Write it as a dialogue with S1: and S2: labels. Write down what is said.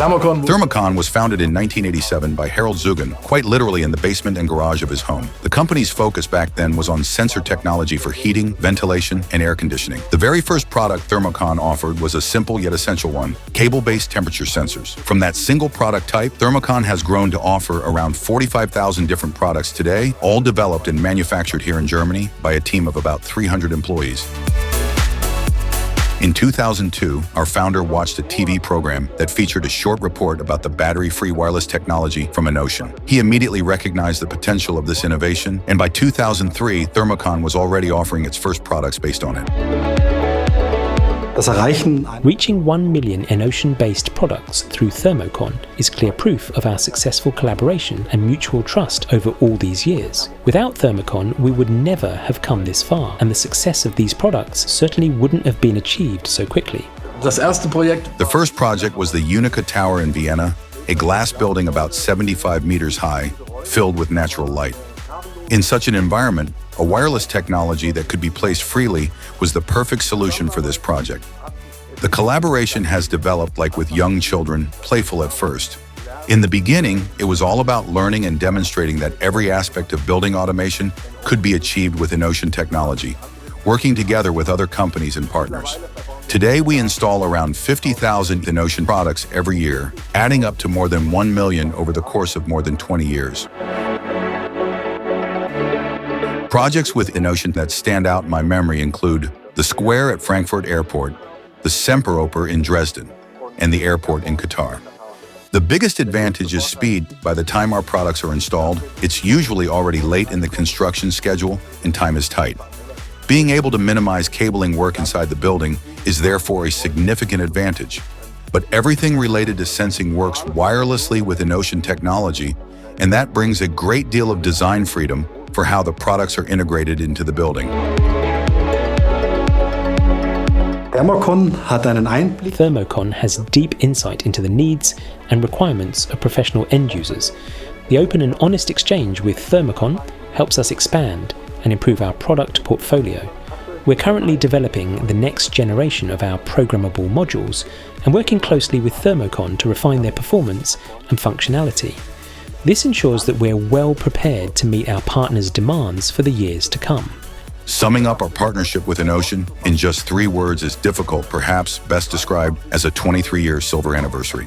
S1: Thermokon was founded in 1987 by Harald Zugan, quite literally in the basement and garage of his home. The company's focus back then was on sensor technology for heating, ventilation, and air conditioning. The very first product Thermokon offered was a simple yet essential one, cable-based temperature sensors. From that single product type, Thermokon has grown to offer around 45,000 different products today, all developed and manufactured here in Germany by a team of about 300 employees. In 2002, our founder watched a TV program that featured a short report about the battery-free wireless technology from EnOcean. He immediately recognized the potential of this innovation, and by 2003, Thermokon was already offering its first products based on it.
S2: Reaching 1 million EnOcean-based products through Thermokon is clear proof of our successful collaboration and mutual trust over all these years. Without Thermokon, we would never have come this far, and the success of these products certainly wouldn't have been achieved so quickly.
S1: The first project was the Uniqa Tower in Vienna, a glass building about 75 meters high, filled with natural light. In such an environment, a wireless technology that could be placed freely was the perfect solution for this project. The collaboration has developed like with young children, playful at first. In the beginning, it was all about learning and demonstrating that every aspect of building automation could be achieved with EnOcean technology, working together with other companies and partners. Today, we install around 50,000 EnOcean products every year, adding up to more than 1 million over the course of more than 20 years. Projects with EnOcean that stand out in my memory include the Square at Frankfurt Airport, the Semperoper in Dresden, and the airport in Qatar. The biggest advantage is speed. By the time our products are installed, it's usually already late in the construction schedule and time is tight. Being able to minimize cabling work inside the building is therefore a significant advantage. But everything related to sensing works wirelessly with EnOcean technology, and that brings a great deal of design freedom for how the products are integrated into the building.
S2: Thermokon has deep insight into the needs and requirements of professional end users. The open and honest exchange with Thermokon helps us expand and improve our product portfolio. We're currently developing the next generation of our programmable modules and working closely with Thermokon to refine their performance and functionality. This ensures that we're well prepared to meet our partners' demands for the years to come.
S1: Summing up our partnership with EnOcean in just 3 words is difficult, perhaps best described as a 23-year silver anniversary.